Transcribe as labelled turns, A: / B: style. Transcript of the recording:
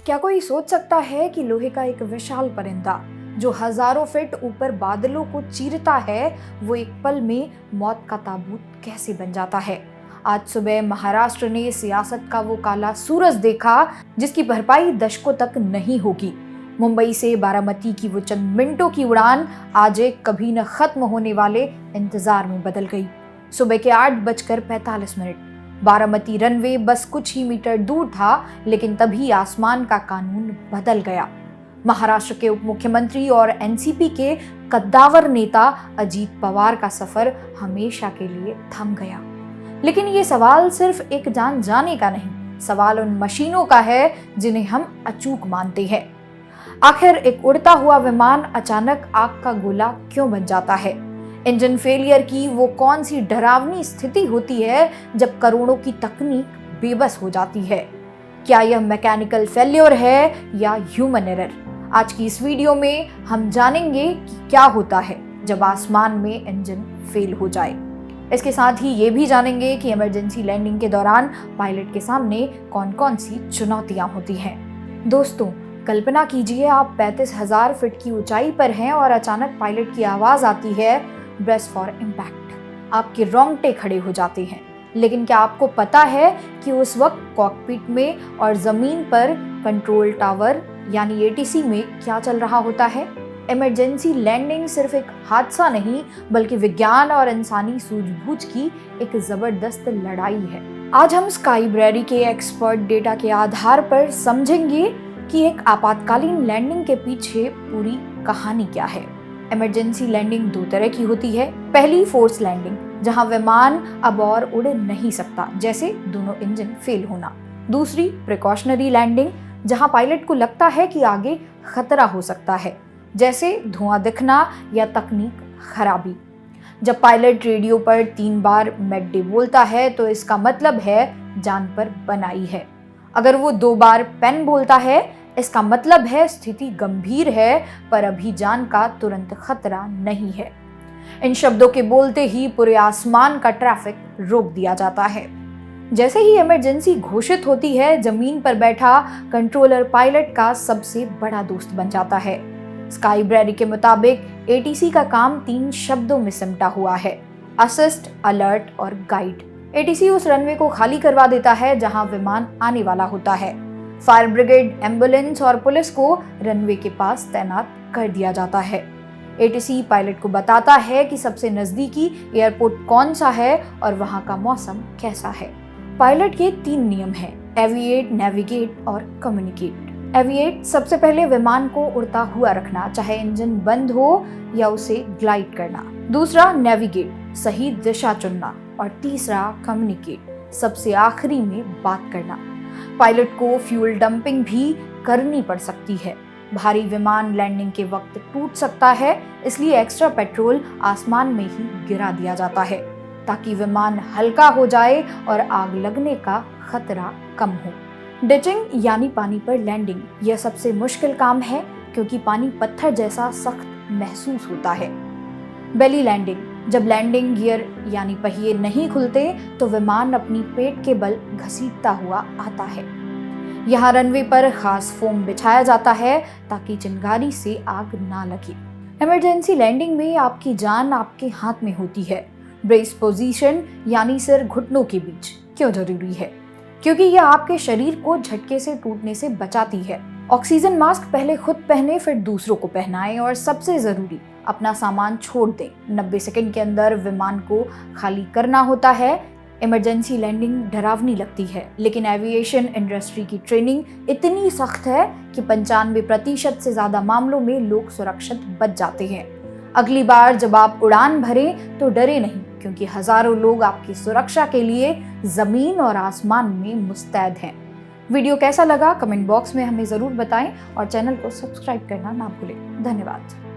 A: क्या कोई सोच सकता है कि लोहे का एक विशाल परिंदा जो हजारों फीट ऊपर बादलों को चीरता है, वो एक पल में मौत का ताबूत कैसे बन जाता है। आज सुबह महाराष्ट्र ने सियासत का वो काला सूरज देखा जिसकी भरपाई दशकों तक नहीं होगी। मुंबई से बारामती की वो चंद मिनटों की उड़ान आज एक कभी न खत्म होने वाले इंतजार में बदल गई। सुबह के 8:45 बारामती रनवे बस कुछ ही मीटर दूर था, लेकिन तभी आसमान का कानून बदल गया। महाराष्ट्र के उप मुख्यमंत्री और एनसीपी के कद्दावर नेता अजीत पवार का सफर हमेशा के लिए थम गया। लेकिन ये सवाल सिर्फ एक जान जाने का नहीं, सवाल उन मशीनों का है जिन्हें हम अचूक मानते हैं। आखिर एक उड़ता हुआ विमान अचानक आग का गोला क्यों बन जाता है? इंजन फेलियर की वो कौन सी डरावनी स्थिति होती है जब करोड़ों की तकनीक बेबस हो जाती है? क्या यह मैकेनिकल फेल्योर है या ह्यूमन एरर? आज की इस वीडियो में हम जानेंगे कि क्या होता है जब आसमान में इंजन फेल हो जाए। इसके साथ ही ये भी जानेंगे कि इमरजेंसी लैंडिंग के दौरान पायलट के सामने कौन कौन सी चुनौतियां होती हैं। दोस्तों, कल्पना कीजिए आप 35,000 फीट की ऊंचाई पर हैं और अचानक पायलट की आवाज आती है, ब्रेस फॉर इम्पैक्ट। आपके रोंगटे खड़े हो जाते हैं। लेकिन क्या आपको पता है कि उस वक्त कॉकपिट में और जमीन पर कंट्रोल टावर यानी एटीसी में क्या चल रहा होता है? इमरजेंसी लैंडिंग सिर्फ एक हादसा नहीं, बल्कि विज्ञान और इंसानी सूझबूझ की एक जबरदस्त लड़ाई है। आज हम स्काईब्रेरी के एक्सपर्ट डेटा के आधार पर समझेंगे कि एक आपातकालीन लैंडिंग के पीछे पूरी कहानी क्या है। इमरजेंसी लैंडिंग दो तरह की होती है। पहली फोर्स लैंडिंग, जहां विमान अब और उड़ नहीं सकता, जैसे दोनों इंजन फेल होना। दूसरी प्रिकॉशनरी लैंडिंग, जहां पायलट को लगता है कि आगे खतरा हो सकता है, जैसे धुआं दिखना या तकनीक खराबी। जब पायलट रेडियो पर 3 बार मेड डे बोलता है तो इसका मतलब है जान पर बनाई है। अगर वो 2 बार पेन बोलता है, इसका मतलब है स्थिति गंभीर है, पर अभी जान का तुरंत खतरा नहीं है। इन शब्दों के बोलते ही पूरे आसमान का ट्रैफिक रोक दिया जाता है। जैसे ही इमरजेंसी घोषित होती है, जमीन पर बैठा कंट्रोलर पायलट का सबसे बड़ा दोस्त बन जाता है। स्काईब्रेरी के मुताबिक एटीसी का काम 3 शब्दों में सिमटा हुआ है: असिस्ट, अलर्ट और गाइड। एटीसी उस रनवे को खाली करवा देता है जहां विमान आने वाला होता है। फायर ब्रिगेड, एम्बुलेंस और पुलिस को रनवे के पास तैनात कर दिया जाता है। एटीसी पायलट को बताता है कि सबसे नजदीकी एयरपोर्ट कौन सा है और वहां का मौसम कैसा है। पायलट के 3 नियम हैं: एविएट, नेविगेट और कम्युनिकेट। एविएट, सबसे पहले विमान को उड़ता हुआ रखना, चाहे इंजन बंद हो या उसे ग्लाइड करना। दूसरा नेविगेट, सही दिशा चुनना। और तीसरा कम्युनिकेट, सबसे आखिरी में बात करना। पायलट को फ्यूल डंपिंग भी करनी पड़ सकती है। भारी विमान लैंडिंग के वक्त टूट सकता है, इसलिए एक्स्ट्रा पेट्रोल आसमान में ही गिरा दिया जाता है ताकि विमान हल्का हो जाए और आग लगने का खतरा कम हो। डिचिंग यानी पानी पर लैंडिंग, यह सबसे मुश्किल काम है क्योंकि पानी पत्थर जैसा सख्त महसूस होता है। बेली लैंडिंग, जब लैंडिंग गियर यानी पहिए नहीं खुलते तो विमान अपनी पेट के बल घसीटता हुआ आता है। यहाँ रनवे पर खास फोम बिछाया जाता है ताकि चिंगारी से आग ना लगे। इमरजेंसी लैंडिंग में आपकी जान आपके हाथ में होती है। ब्रेस पोजीशन यानी सिर घुटनों के बीच क्यों जरूरी है? क्योंकि यह आपके शरीर को झटके से टूटने से बचाती है। ऑक्सीजन मास्क पहले खुद पहने, फिर दूसरों को पहनाएं और सबसे जरूरी, अपना सामान छोड़ दें। 90 सेकंड के अंदर विमान को खाली करना होता है। इमरजेंसी लैंडिंग डरावनी लगती है, लेकिन एविएशन इंडस्ट्री की ट्रेनिंग इतनी सख्त है कि 95% से ज्यादा मामलों में लोग सुरक्षित बच जाते हैं। अगली बार जब आप उड़ान भरें तो डरे नहीं, क्योंकि हजारों लोग आपकी सुरक्षा के लिए जमीन और आसमान में मुस्तैद हैं। वीडियो कैसा लगा कमेंट बॉक्स में हमें जरूर बताएं और चैनल को सब्सक्राइब करना ना भूलें। धन्यवाद।